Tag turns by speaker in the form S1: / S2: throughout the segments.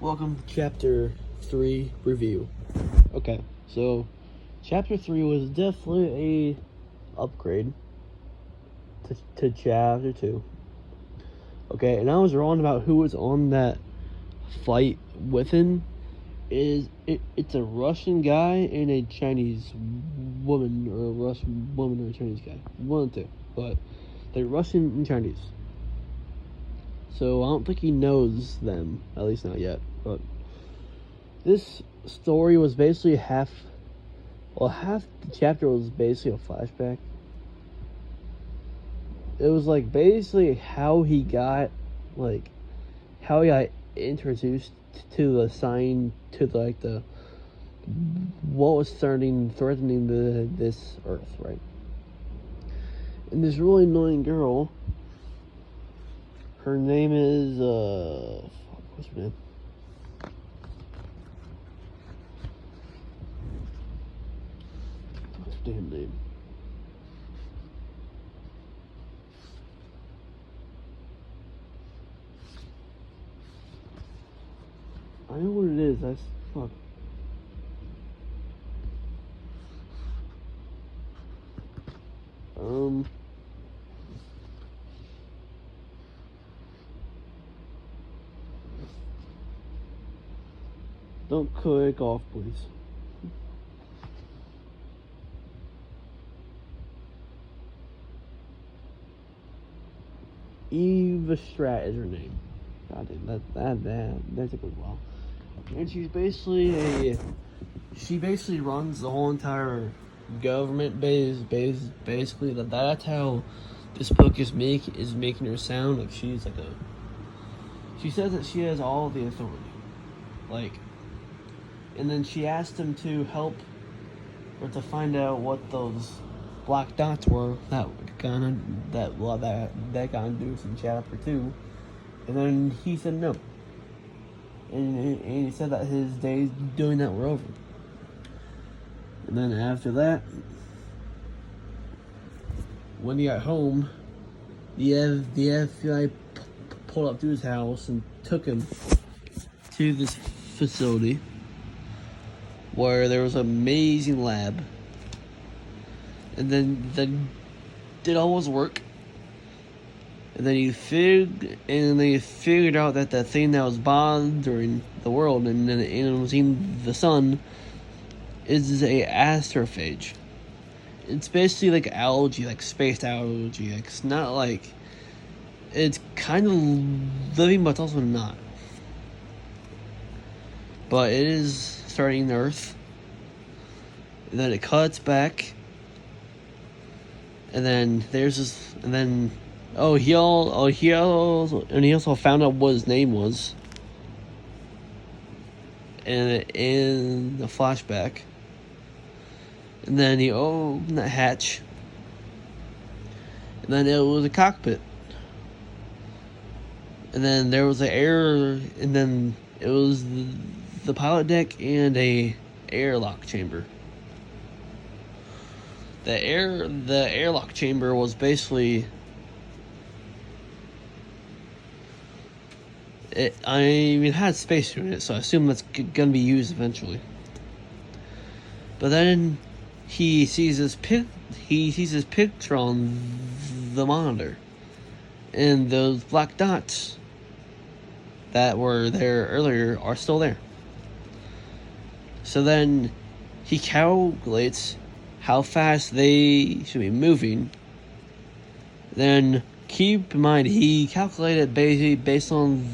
S1: Welcome to Chapter 3 review. Okay, so Chapter 3 was definitely a upgrade to Chapter 2. Okay, and I was wrong about who was on that flight with him. It's a Russian guy and a Chinese woman, or a Russian woman or a Chinese guy. One of the two, but they're Russian and Chinese. So I don't think he knows them, at least not yet. But this story was basically half the chapter was basically a flashback. It was like basically how he got introduced to the sign, to the what was threatening this earth, right? And this really annoying girl, her name is what's her name? What's her damn name? I know what it is. That's fuck. Don't click off, please. Eva Strat is her name. God damn, that took a while. And she basically runs the whole entire government basically. That's how this book is making her sound like she's like she says that she has all the authority, and then she asked him to help or to find out what those black dots were that got induced in chapter 2, and then he said no. And he said that his days doing that were over. And then after that, when he got home, the FBI pulled up to his house and took him to this facility where there was an amazing lab. And then did all his work. And then they figured out that the thing that was bothering the world and it was in the sun is a astrophage. It's basically like algae, like space algae. Like, it's not like, it's kind of living, but it's also not. But it is starting the Earth. And then it cuts back. And then there's this, and then he also found out what his name was in the flashback. And then he opened that hatch. And then it was a cockpit. And then there was and then it was the pilot deck and a airlock chamber. The airlock chamber was basically it had space in it, so I assume that's gonna be used eventually. But then he sees his picture on the monitor, and those black dots that were there earlier are still there. So then he calculates how fast they should be moving. Then keep in mind, he calculated based on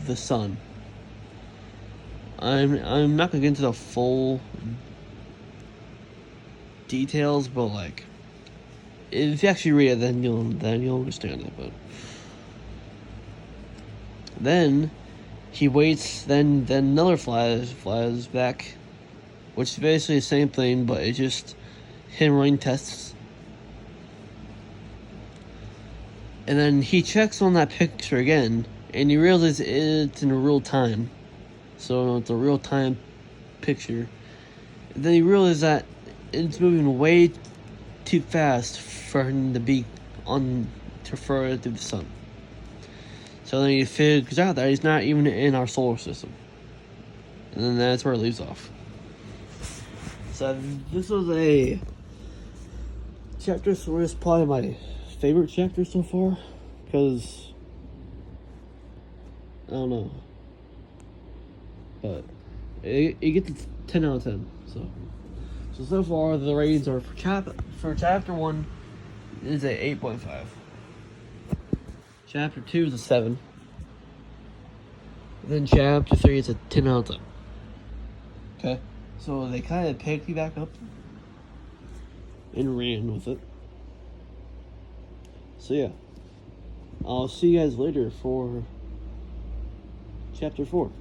S1: the sun. I'm not gonna get into the full details, but if you actually read it, then you'll understand it. But then he waits. Then another flies back, which is basically the same thing, but it's just him running tests. And then he checks on that picture again, and he realizes it's in real time. So it's a real time picture. And then he realizes that it's moving way too fast for him to be further through the sun. So then he figures out that he's not even in our solar system. And then that's where it leaves off. So this was a chapter 3 is probably my favorite chapter so far, because I don't know, but it gets a 10 out of 10. So far the ratings are for chapter 1 is a 8.5. Chapter 2 is a 7. And then chapter 3 is a 10 out of 10. Okay, so they kind of picked me back up and ran with it. So yeah, I'll see you guys later for chapter 4.